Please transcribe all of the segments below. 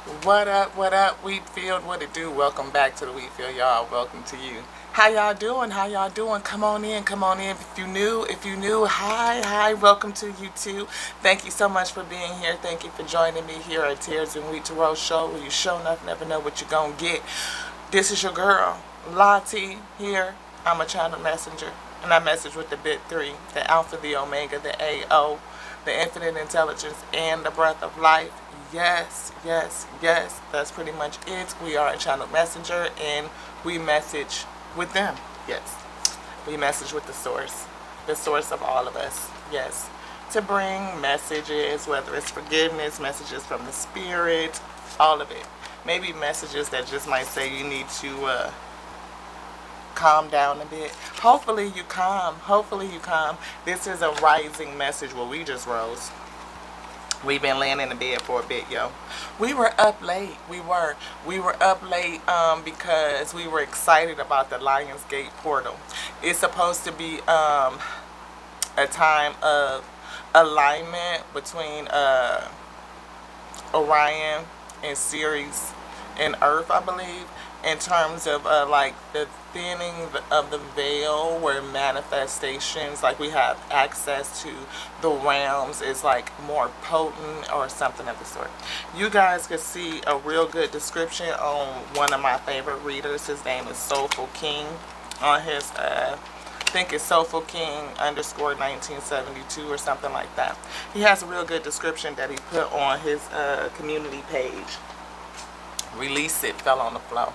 What up, Wheatfield? What it do? Welcome back to the Wheatfield, y'all. Welcome to you. How y'all doing? How y'all doing? Come on in, come on in. If you new, hi, welcome to you too. Thank you so much for being here. Thank you for joining me here at Tears and Wheat to Roll Show, where you show enough, never know what you're gonna get. This is your girl, Lottie, here. I'm a channel messenger, and I message with the bit three, the alpha, the omega, the AO, the infinite intelligence, and the breath of life. Yes, yes, yes. That's pretty much it. We are a channel messenger and we message with them. Yes. We message with the source of all of us. Yes. To bring messages, whether it's forgiveness, messages from the spirit, all of it. Maybe messages that just might say you need to calm down a bit. Hopefully you calm. Hopefully you calm. This is a rising message. Well, we just rose. We've been laying in the bed for a bit, yo. We were up late. We were up late because we were excited about the Lionsgate portal. It's supposed to be a time of alignment between Orion and Ceres and Earth, I believe, in terms of like the thinning of the veil, where manifestations, like we have access to the realms, is like more potent or something of the sort. You guys could see a real good description on one of my favorite readers. His name is Soulful King on his I think it's Soulful King underscore 1972 or something like that. He has a real good description that he put on his community page. Release it, fell on the floor.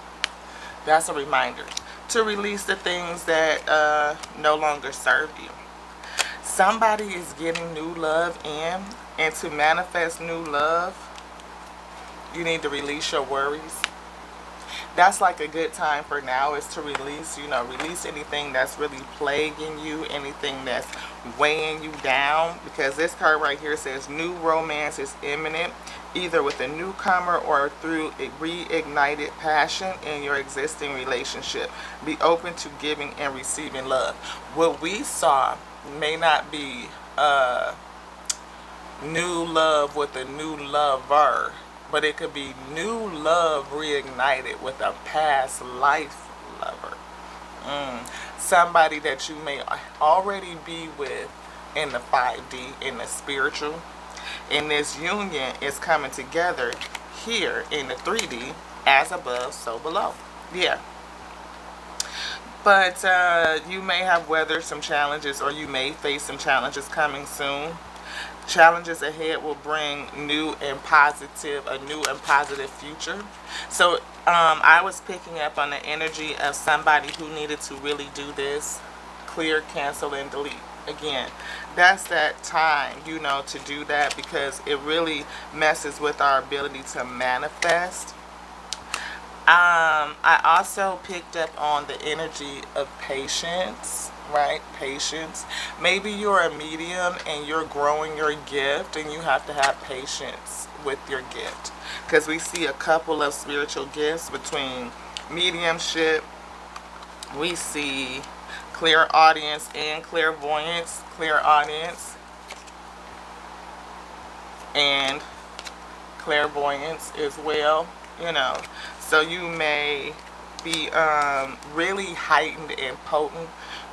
That's a reminder to release the things that no longer serve you. Somebody is getting new love in, and to manifest new love, you need to release your worries. That's like a good time for now, is to release, release anything that's really plaguing you, anything that's weighing you down, because this card right here says new romance is imminent, either with a newcomer or through a reignited passion in your existing relationship. Be open to giving and receiving love. What we saw may not be new love with a new lover, but it could be new love reignited with a past life lover. Somebody that you may already be with in the 5D, in the spiritual. And this union is coming together here in the 3D, as above, so below. Yeah. But you may have weathered some challenges, or you may face some challenges coming soon. Challenges ahead will bring a new and positive future. So I was picking up on the energy of somebody who needed to really do this. Clear, cancel, and delete. Again, that's that time, to do that, because it really messes with our ability to manifest. I also picked up on the energy of patience, right? Patience. Maybe you're a medium and you're growing your gift, and you have to have patience with your gift, because we see a couple of spiritual gifts between mediumship. We see clear audience and clairvoyance, clear audience and clairvoyance as well, So you may be really heightened and potent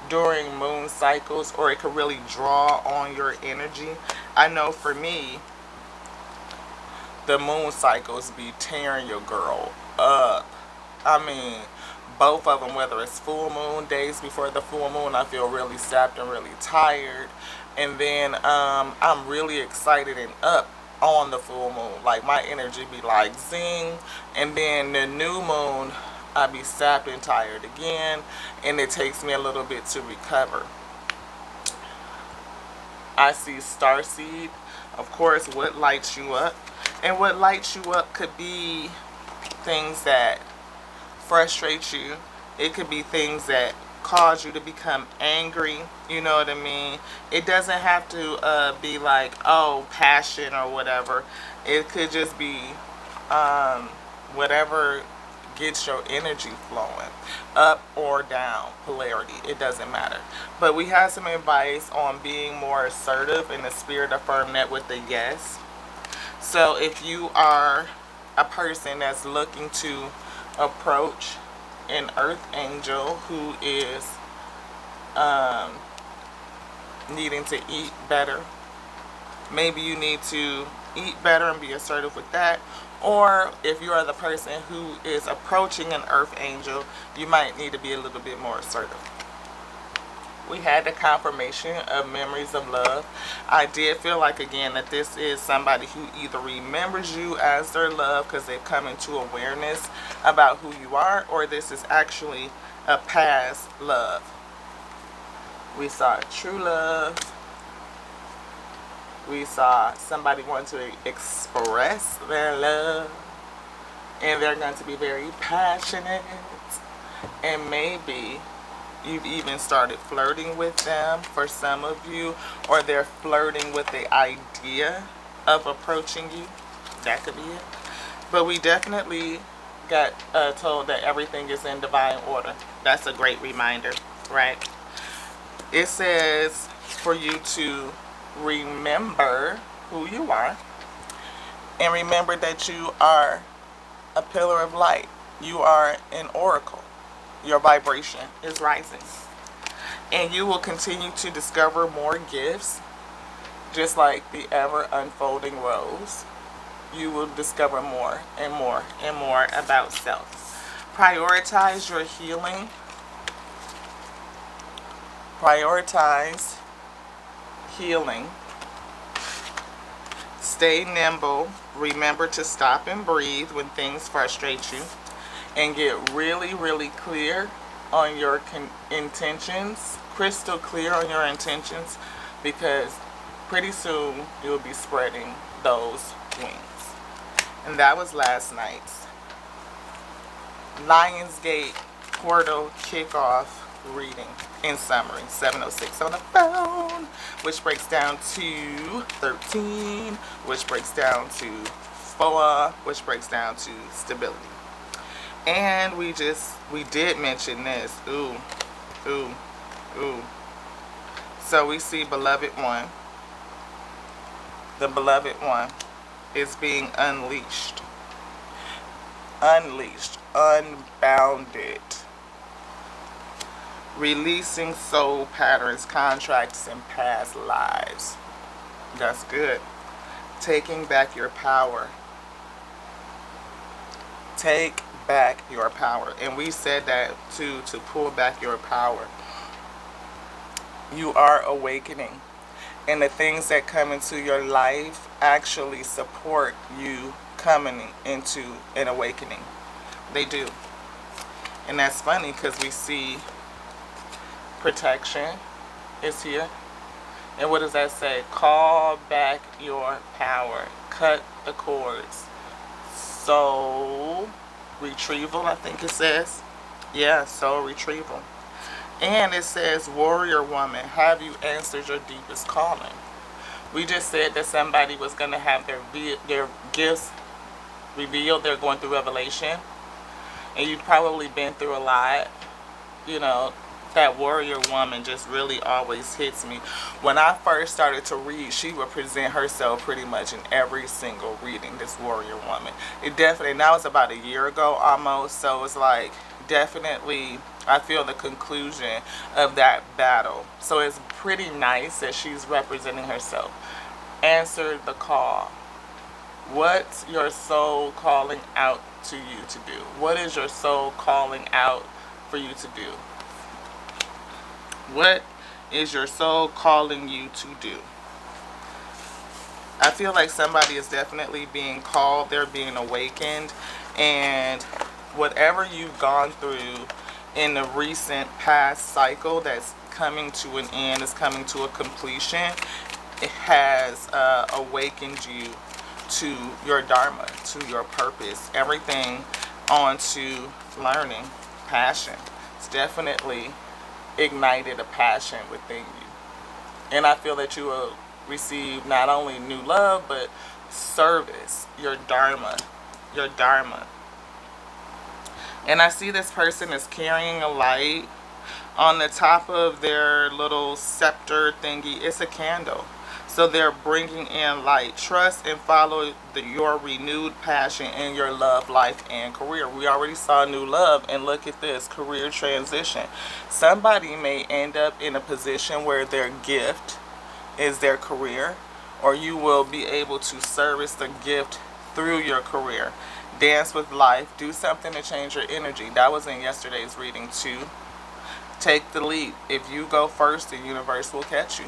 during moon cycles, or it could really draw on your energy. I know for me, the moon cycles be tearing your girl up. I mean, both of them, whether it's full moon, days before the full moon, I feel really sapped and really tired. And then I'm really excited and up on the full moon. Like, my energy be like zing. And then the new moon, I be sapped and tired again. And it takes me a little bit to recover. I see starseed. Of course, what lights you up. And what lights you up could be things that frustrate you. It could be things that cause you to become angry. You know what I mean? It doesn't have to be like, oh, passion or whatever. It could just be whatever gets your energy flowing, up or down, polarity. It doesn't matter. But we have some advice on being more assertive in the spirit of firm net with the yes. So if you are a person that's looking to approach an earth angel who is um, needing to eat better. Maybe you need to eat better and be assertive with that. Or if you are the person who is approaching an earth angel, you might need to be a little bit more assertive. We had the confirmation of memories of love. I did feel like, again, that this is somebody who either remembers you as their love because they've come into awareness about who you are, or this is actually a past love. We saw true love. We saw somebody want to express their love, and they're going to be very passionate, and maybe you've even started flirting with them for some of you, or they're flirting with the idea of approaching you. That could be it. But we definitely got told that everything is in divine order. That's a great reminder, right? It says for you to remember who you are, and remember that you are a pillar of light. You are an oracle. Your vibration is rising, and you will continue to discover more gifts, just like the ever unfolding rose. You will discover more and more and more about self. Prioritize your healing. Prioritize healing. Stay nimble. Remember to stop and breathe when things frustrate you, and get really, really clear on your intentions. Crystal clear on your intentions, because pretty soon you'll be spreading those wings. And that was last night's Lionsgate portal kickoff reading. In summary, 706 on the phone, which breaks down to 13, which breaks down to 4, which breaks down to stability. And we did mention this. Ooh. So we see beloved one. The beloved one is being unleashed. Unleashed. Unbounded. Releasing soul patterns, contracts, and past lives. That's good. Taking back your power. Take back your power. And we said that too, to pull back your power. You are awakening, and the things that come into your life actually support you coming into an awakening. They do. And that's funny, because we see protection is here. And what does that say? Call back your power. Cut the cords. Soul retrieval, I think it says. Yeah, soul retrieval. And it says, warrior woman, have you answered your deepest calling? We just said that somebody was going to have their gifts revealed. They're going through revelation. And you've probably been through a lot. You know, that warrior woman just really always hits me. When I first started to read, she would present herself pretty much in every single reading, this warrior woman. It definitely, now it's about a year ago almost, so it's like, definitely, I feel the conclusion of that battle. So it's pretty nice that she's representing herself. Answer the call. What's your soul calling out to you to do? What is your soul calling out for you to do? What is your soul calling you to do? I feel like somebody is definitely being called. They're being awakened. And whatever you've gone through in the recent past cycle that's coming to an end, is coming to a completion, it has awakened you to your dharma, to your purpose. Everything onto learning, passion. It's definitely ignited a passion within you. And I feel that you will receive not only new love, but service, your dharma. Your dharma. And I see this person is carrying a light. On the top of their little scepter thingy, it's a candle. So they're bringing in light. Trust and follow your renewed passion in your love life and career. We already saw new love, and look at this career transition. Somebody may end up in a position where their gift is their career, or you will be able to service the gift through your career. Dance with life. Do something to change your energy. That was in yesterday's reading too. Take the leap. If you go first, the universe will catch you.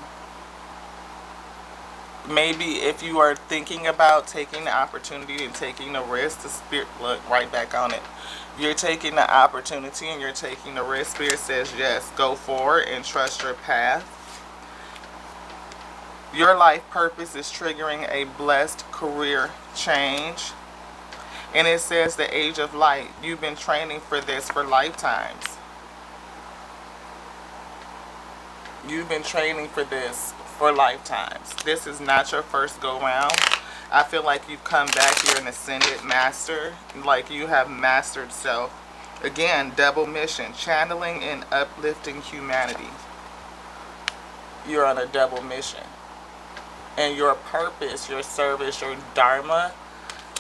Maybe if you are thinking about taking the opportunity and taking the risk, the spirit, look right back on it. You're taking the opportunity and you're taking the risk. Spirit says yes, go forward and trust your path. Your life purpose is triggering a blessed career change. And it says the age of light. You've been training for this for lifetimes. You've been training for this for lifetimes. This is not your first go round. I feel like you've come back here an ascended master. Like you have mastered self. Again, double mission. Channeling and uplifting humanity. You're on a double mission. And your purpose, your service, your dharma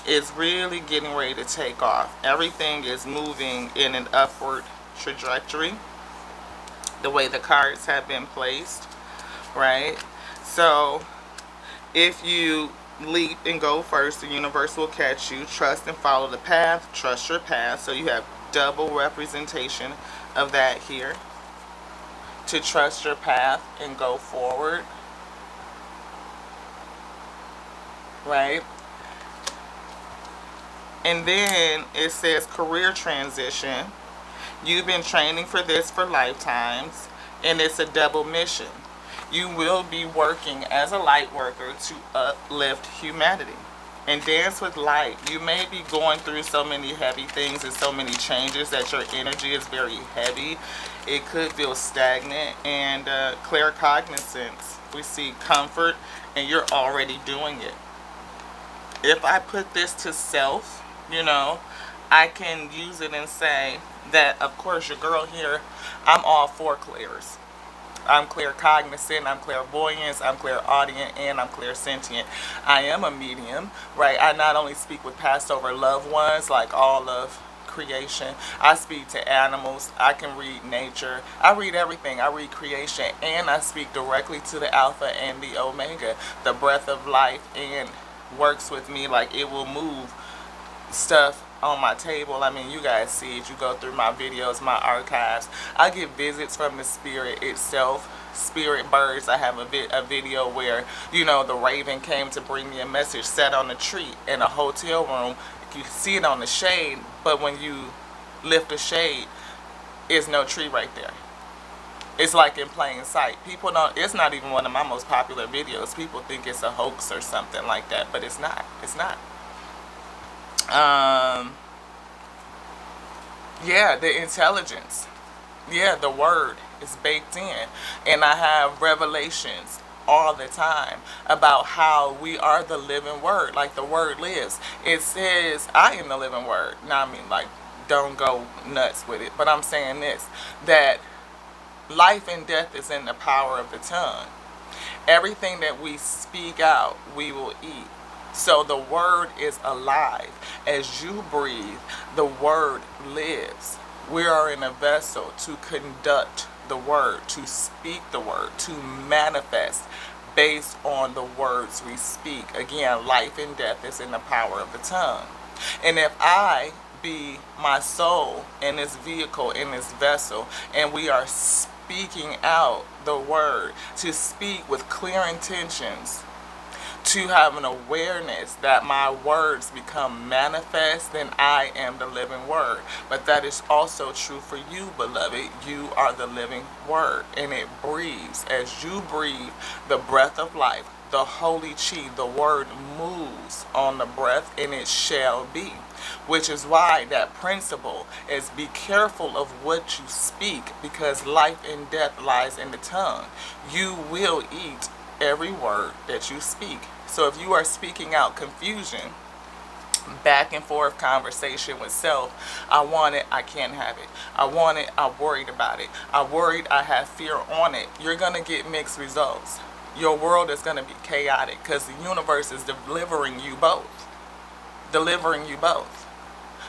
is really getting ready to take off. Everything is moving in an upward trajectory. The way the cards have been placed, right? So if you leap and go first, the universe will catch you. Trust and follow the path. Trust your path. So you have double representation of that here. To trust your path and go forward. Right? And then it says career transition. You've been training for this for lifetimes, and it's a double mission. You will be working as a light worker to uplift humanity and dance with light. You may be going through so many heavy things and so many changes that your energy is very heavy. It could feel stagnant, and clear cognizance. We see comfort, and you're already doing it. If I put this to self, I can use it and say that, of course, your girl here, I'm all for clears. I'm claircognizant, I'm clairvoyant, I'm clairaudient, and I'm clairsentient. I am a medium, right? I not only speak with passed over loved ones, like all of creation. I speak to animals. I can read nature. I read everything. I read creation, and I speak directly to the Alpha and the Omega, the breath of life, and works with me. Like, it will move stuff on my table. I mean, you guys see it. You go through my videos, my archives. I get visits from the spirit itself. Spirit birds. I have a video where, the raven came to bring me a message, sat on a tree in a hotel room. You see it on the shade, but when you lift the shade, there's no tree right there. It's like in plain sight. People don't, it's not even one of my most popular videos. People think it's a hoax or something like that, but it's not. It's not. Yeah, the intelligence. Yeah, the word is baked in. And I have revelations all the time about how we are the living word. Like, the word lives. It says, I am the living word. Now, I mean, like, don't go nuts with it. But I'm saying this, that life and death is in the power of the tongue. Everything that we speak out, we will eat. So the word is alive. As you breathe, the word lives. We are in a vessel to conduct the word, to speak the word, to manifest based on the words we speak. Again, life and death is in the power of the tongue. And if I be my soul in this vehicle, in this vessel, and we are speaking out the word, to speak with clear intentions, to have an awareness that my words become manifest, then I am the living word. But that is also true for you, beloved. You are the living word, and it breathes. As you breathe the breath of life, the holy chi, the word moves on the breath, and it shall be. Which is why that principle is, be careful of what you speak, because life and death lies in the tongue. You will eat every word that you speak. So if you are speaking out confusion, back and forth conversation with self, I want it, I can't have it. I want it, I'm worried about it. I'm worried, I have fear on it. You're going to get mixed results. your world is going to be chaotic because the universe is delivering you both. Delivering you both.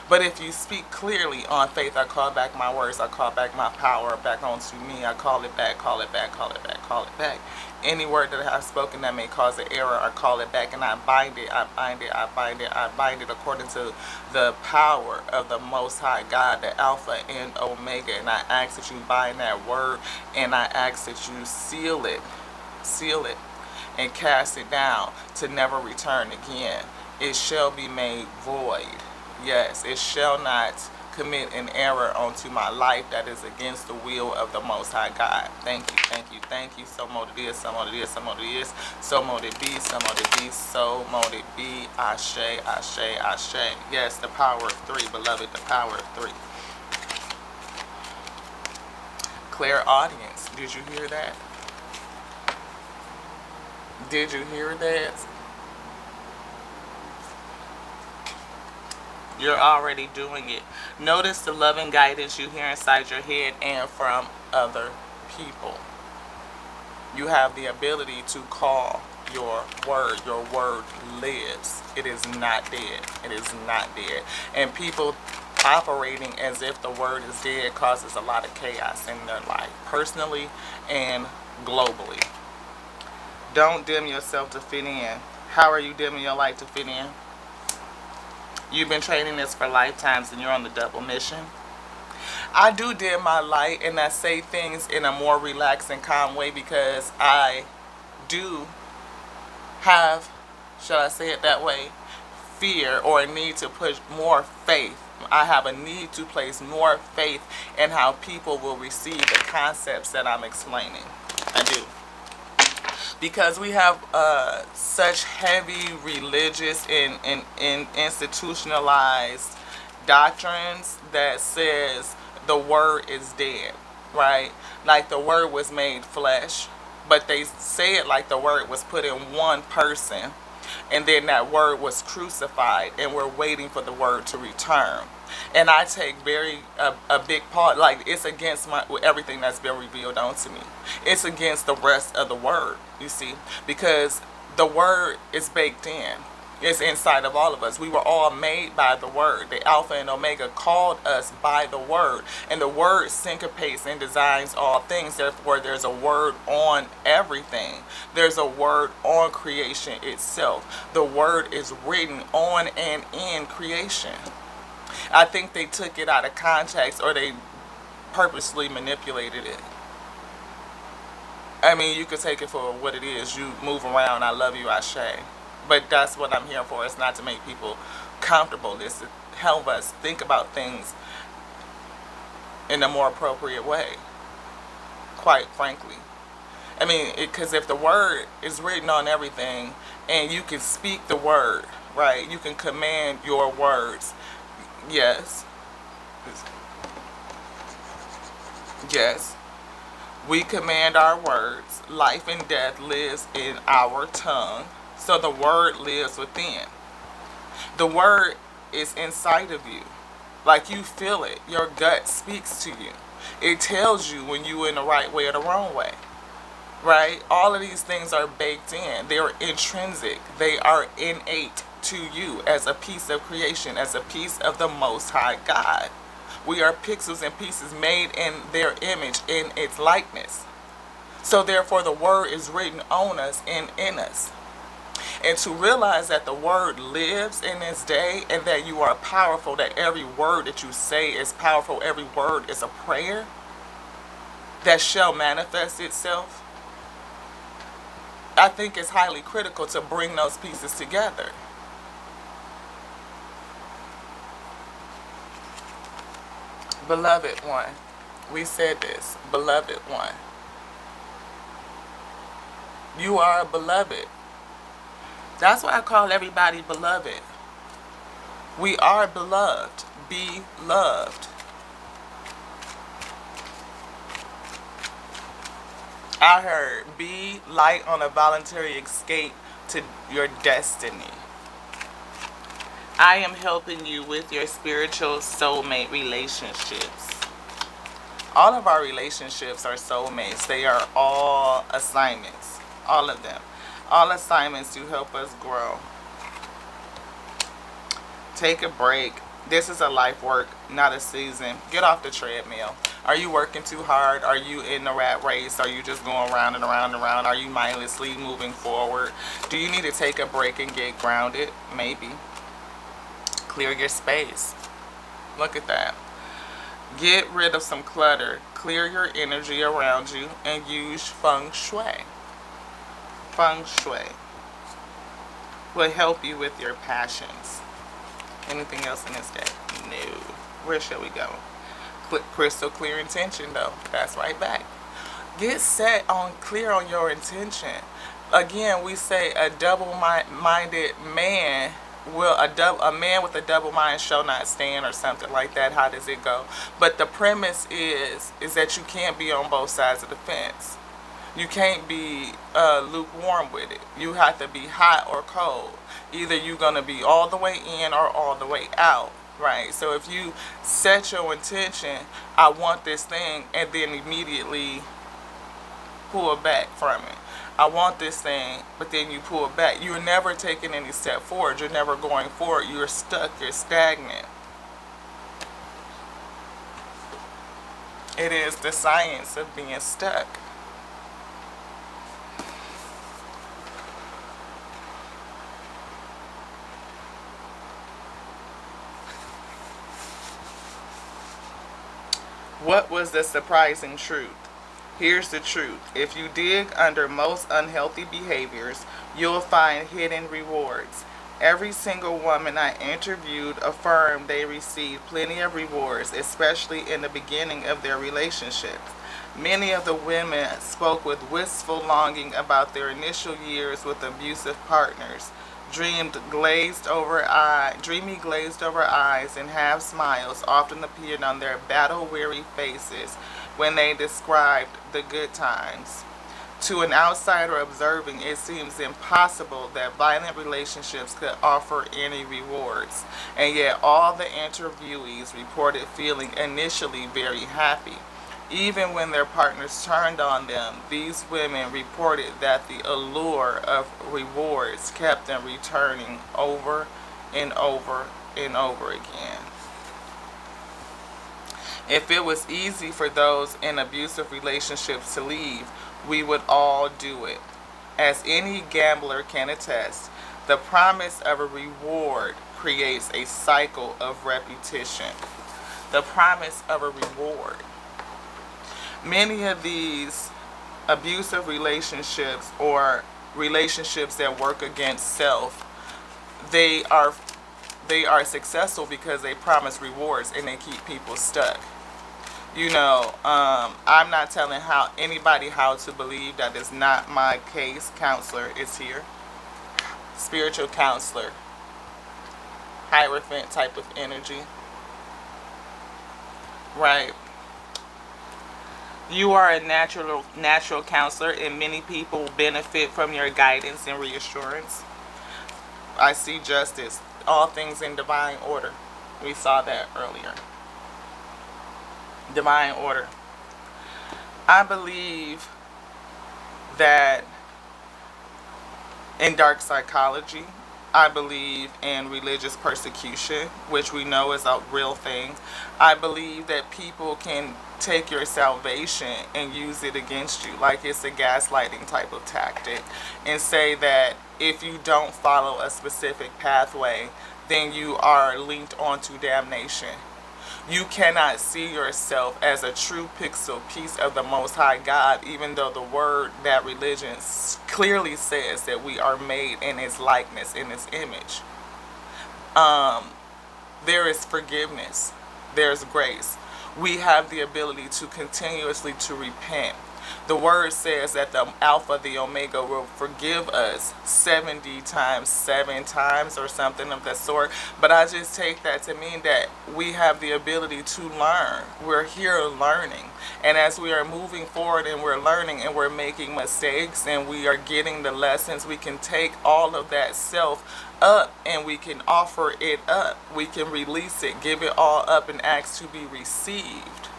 But if you speak clearly on faith, I call back my words, I call back my power back onto me, I call it back, call it back, call it back, call it back. Any word that I have spoken that may cause an error, I call it back and I bind it, I bind it, I bind it, I bind it according to the power of the Most High God, the Alpha and Omega. And I ask that you bind that word and I ask that you seal it, and cast it down to never return again. It shall be made void. Yes, it shall not commit an error onto my life that is against the will of the Most High God. Thank you, thank you, thank you. So mote it is, so mote it is, so mote it is, so mote it be, so mote it be, so mote it be. Ashe, ashe, ashe. Yes, the power of three, beloved, the power of three. Clear audience, did you hear that? Did you hear that? You're already doing it. Notice the loving guidance you hear inside your head and from other people. You have the ability to call your word. Your word lives. It is not dead. It is not dead. And people operating as if the word is dead causes a lot of chaos in their life, personally and globally. Don't dim yourself to fit in. How are you dimming your light to fit in? You've been training this for lifetimes and you're on the double mission. I do dim my light and I say things in a more relaxed and calm way because I do have, shall I say it that way, fear or a need to push more faith. I have a need to place more faith in how people will receive the concepts that I'm explaining. I do. Because we have such heavy religious and institutionalized doctrines that says the word is dead, right? Like the word was made flesh, but they say it like the word was put in one person and then that word was crucified and we're waiting for the word to return. And I take a big part, like it's against everything that's been revealed onto me. It's against the rest of the word, you see, because the word is baked in. It's inside of all of us. We were all made by the word. The Alpha and Omega called us by the word. And the word syncopates and designs all things. Therefore, there's a word on everything. There's a word on creation itself. The word is written on and in creation. I think they took it out of context or they purposely manipulated it. I mean, you could take it for what it is. You move around, I love you, Ashe. But that's what I'm here for. It's not to make people comfortable. It's to help us think about things in a more appropriate way, quite frankly. I mean, because if the word is written on everything and you can speak the word, right? You can command your words. Yes. Yes. We command our words. Life and death lives in our tongue. So the word lives within. The word is inside of you. Like you feel it. Your gut speaks to you. It tells you when you're in the right way or the wrong way. Right? All of these things are baked in. They're intrinsic. They are innate to you as a piece of creation, as a piece of the Most High God. We are pixels and pieces made in their image, in its likeness. So therefore the word is written on us and in us. And to realize that the word lives in this day and that you are powerful, that every word that you say is powerful, every word is a prayer that shall manifest itself, I think it's highly critical to bring those pieces together. Beloved one, we said this, beloved one. You are a beloved. That's why I call everybody beloved. We are beloved. Be loved. I heard, be light on a voluntary escape to your destiny. I am helping you with your spiritual soulmate relationships. All of our relationships are soulmates. They are all assignments. All of them. All assignments to help us grow. Take a break. This is a life work, not a season. Get off the treadmill. Are you working too hard? Are you in the rat race? Are you just going round and around and around? Are you mindlessly moving forward? Do you need to take a break and get grounded? Maybe. Clear your space. Look at that. Get rid of some clutter. Clear your energy around you and use feng shui. Feng shui will help you with your passions. Anything else in this deck? No. Where shall we go? Crystal clear intention though. That's right back. Get set on clear on your intention. Again, we say a double-minded man will a man with a double mind shall not stand, or something like that. How does it go? But the premise is that you can't be on both sides of the fence. You can't be lukewarm with it. You have to be hot or cold. Either you're going to be all the way in or all the way out, right? So if you set your intention, I want this thing, and then immediately pull back from it. I want this thing, but then you pull back. You're never taking any step forward. You're never going forward. You're stuck. You're stagnant. It is the science of being stuck. What was the surprising truth? Here's the truth. If you dig under most unhealthy behaviors, you'll find hidden rewards. Every single woman I interviewed affirmed they received plenty of rewards, especially in the beginning of their relationships. Many of the women spoke with wistful longing about their initial years with abusive partners. Dreamy glazed over eyes and half smiles often appeared on their battle-weary faces when they described the good times. To an outsider observing, it seems impossible that violent relationships could offer any rewards, and yet all the interviewees reported feeling initially very happy. Even when their partners turned on them, these women reported that the allure of rewards kept them returning over and over and over again. If it was easy for those in abusive relationships to leave, we would all do it. As any gambler can attest, the promise of a reward creates a cycle of repetition. The promise of a reward. Many of these abusive relationships, or relationships that work against self, they are successful because they promise rewards and they keep people stuck. You know, I'm not telling anybody how to believe. That is not my case. Counselor is here. Spiritual counselor. Hierophant type of energy. Right. You are a natural counselor, and many people benefit from your guidance and reassurance. I see justice. All things in divine order. We saw that earlier. Divine order. I believe that in dark psychology, I believe in religious persecution, which we know is a real thing. I believe that people can take your salvation and use it against you, like it's a gaslighting type of tactic, and say that if you don't follow a specific pathway, then you are linked onto damnation. You cannot see yourself as a true pixel piece of the Most High God, even though the word, that religion, clearly says that we are made in His likeness, in His image. There is forgiveness. There's grace. We have the ability to continuously to repent. The word says that the Alpha, the Omega, will forgive us 70 times, 7 times, or something of that sort. But I just take that to mean that we have the ability to learn. We're here learning. And as we are moving forward and we're learning and we're making mistakes and we are getting the lessons, we can take all of that self up and we can offer it up. We can release it, give it all up, and ask to be received.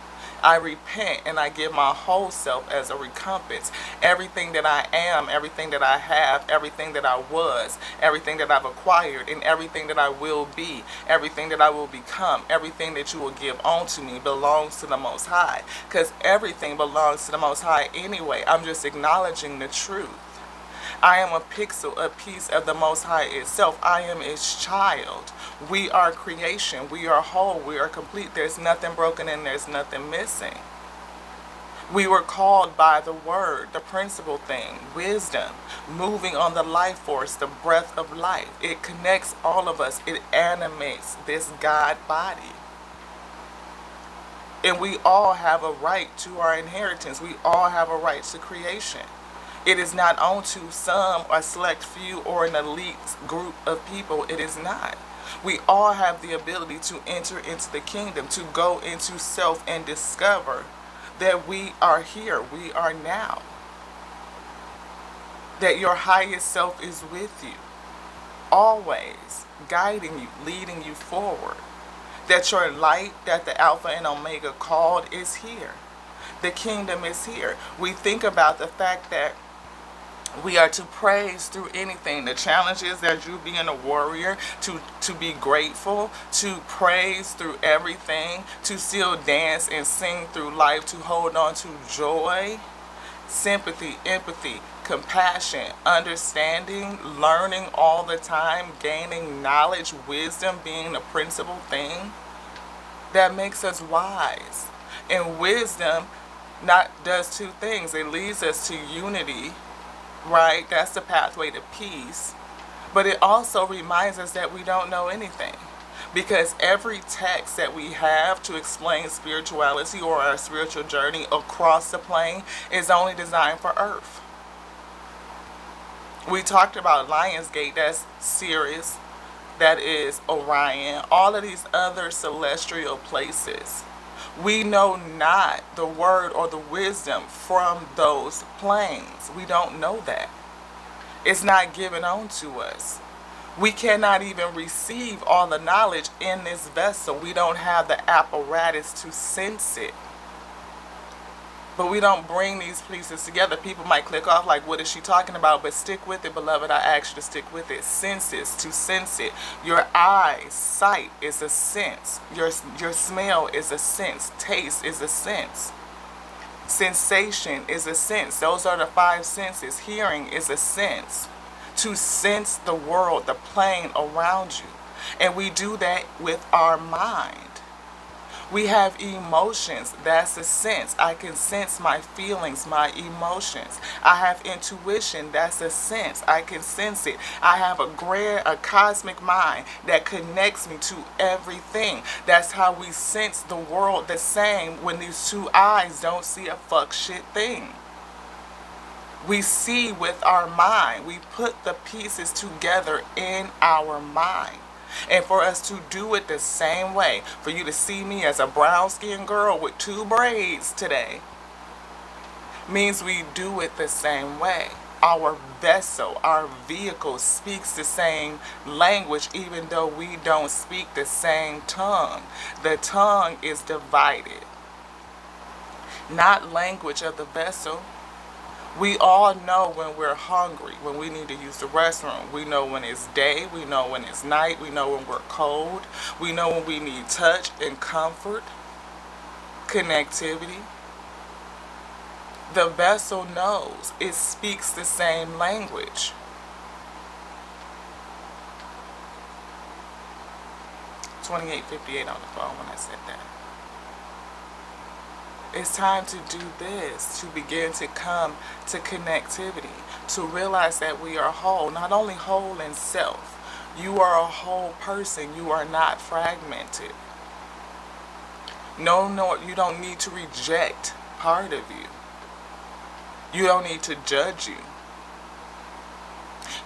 I repent and I give my whole self as a recompense. Everything that I am, everything that I have, everything that I was, everything that I've acquired, and everything that I will be, everything that I will become, everything that you will give onto me belongs to the Most High. Because everything belongs to the Most High anyway. I'm just acknowledging the truth. I am a pixel, a piece of the Most High itself. I am His child. We are creation. We are whole. We are complete. There's nothing broken and there's nothing missing. We were called by the word, the principal thing, wisdom, moving on the life force, the breath of life. It connects all of us. It animates this God body. And we all have a right to our inheritance. We all have a right to creation. It is not unto some, a select few, or an elite group of people. It is not. We all have the ability to enter into the kingdom, to go into self and discover that we are here, we are now. That your highest self is with you, always guiding you, leading you forward. That your light, that the Alpha and Omega called, is here. The kingdom is here. We think about the fact that we are to praise through anything. The challenge is that you being a warrior, to be grateful, to praise through everything, to still dance and sing through life, to hold on to joy, sympathy, empathy, compassion, understanding, learning all the time, gaining knowledge, wisdom being the principal thing that makes us wise. And wisdom not does two things. It leads us to unity, right? That's the pathway to peace. But it also reminds us that we don't know anything. Because every text that we have to explain spirituality or our spiritual journey across the plane is only designed for Earth. We talked about Lionsgate, that's Sirius, that is Orion, all of these other celestial places. We know not the word or the wisdom from those planes. We don't know that. It's not given on to us. We cannot even receive all the knowledge in this vessel. We don't have the apparatus to sense it. But we don't bring these pieces together. People might click off like, what is she talking about? But stick with it, beloved. I ask you to stick with it. Senses, to sense it. Your eyes, sight is a sense. Your smell is a sense. Taste is a sense. Sensation is a sense. Those are the five senses. Hearing is a sense. To sense the world, the plane around you. And we do that with our mind. We have emotions. That's a sense. I can sense my feelings, my emotions. I have intuition. That's a sense. I can sense it. I have a cosmic mind that connects me to everything. That's how we sense the world the same when these two eyes don't see a fuck shit thing. We see with our mind. We put the pieces together in our mind. And for us to do it the same way, for you to see me as a brown-skinned girl with 2 braids today, means we do it the same way. Our vessel, our vehicle speaks the same language even though we don't speak the same tongue. The tongue is divided. Not language of the vessel. We all know when we're hungry, when we need to use the restroom. We know when it's day, we know when it's night, we know when we're cold. We know when we need touch and comfort, connectivity. The vessel knows. It speaks the same language. $28.58 on the phone when I said that. It's time to do this, to begin to come to connectivity, to realize that we are whole, not only whole in self. You are a whole person. You are not fragmented. No, you don't need to reject part of you. You don't need to judge you.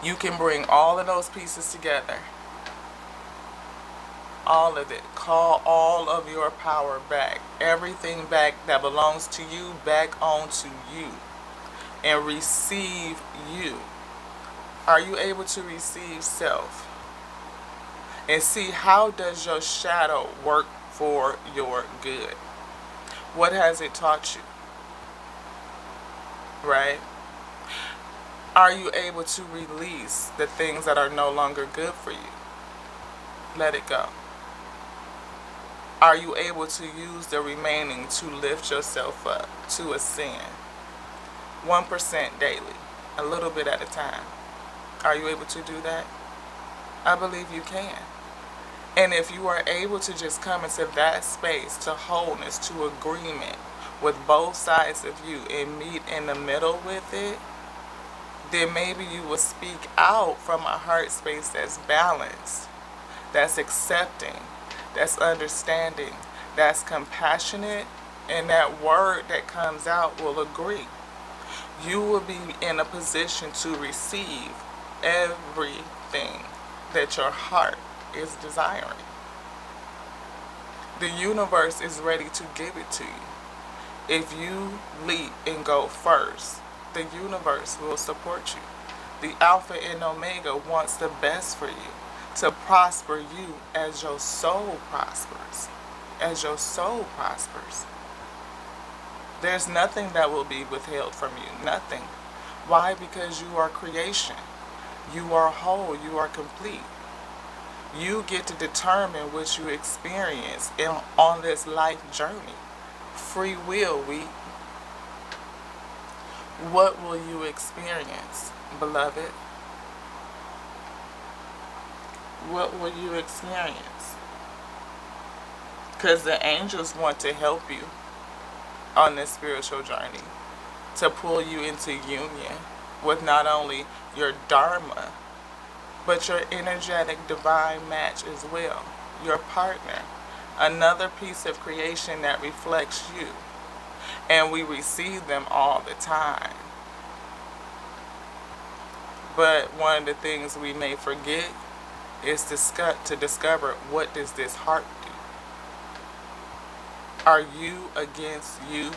You can bring all of those pieces together. All of it. Call all of your power back. Everything back that belongs to you back onto you. And receive you. Are you able to receive self? And see, how does your shadow work for your good? What has it taught you? Right? Are you able to release the things that are no longer good for you? Let it go. Are you able to use the remaining to lift yourself up, to ascend? 1% daily, a little bit at a time. Are you able to do that? I believe you can. And if you are able to just come into that space, to wholeness, to agreement with both sides of you and meet in the middle with it, then maybe you will speak out from a heart space that's balanced, that's accepting, that's understanding, that's compassionate, and that word that comes out will agree. You will be in a position to receive everything that your heart is desiring. The universe is ready to give it to you. If you leap and go first, the universe will support you. The Alpha and Omega wants the best for you, to prosper you as your soul prospers. As your soul prospers. There's nothing that will be withheld from you. Nothing. Why? Because you are creation. You are whole. You are complete. You get to determine what you experience on this life journey. Free will, what will you experience, beloved? What will you experience? Because the angels want to help you on this spiritual journey, to pull you into union with not only your dharma, but your energetic divine match as well, your partner, another piece of creation that reflects you. And we receive them all the time. But one of the things we may forget is to discover, what does this heart do? Are you against you?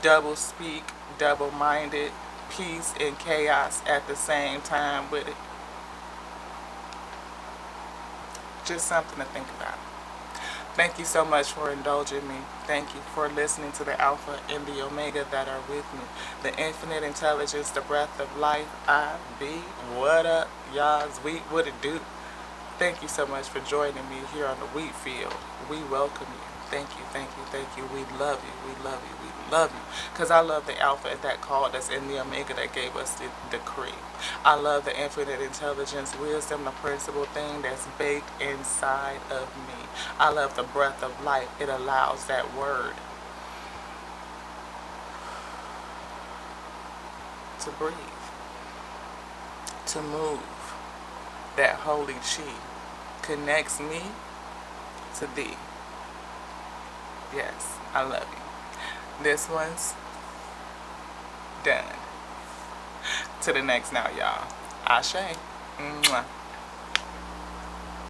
Double speak, double-minded, peace and chaos at the same time with it? Just something to think about. Thank you so much for indulging me. Thank you for listening to the Alpha and the Omega that are with me. The infinite intelligence, the breath of life, I be. What up, y'all? What it do? Thank you so much for joining me here on the wheat field. We welcome you. Thank you, thank you, thank you. We love you, we love you, we love you. Because I love the Alpha that called us and the Omega that gave us the decree. I love the infinite intelligence, wisdom, the principal thing that's baked inside of me. I love the breath of life. It allows that word to breathe, to move. That holy chi connects me to thee. Yes, I love you. This one's done. To the next now, y'all. Ashe. Mwah.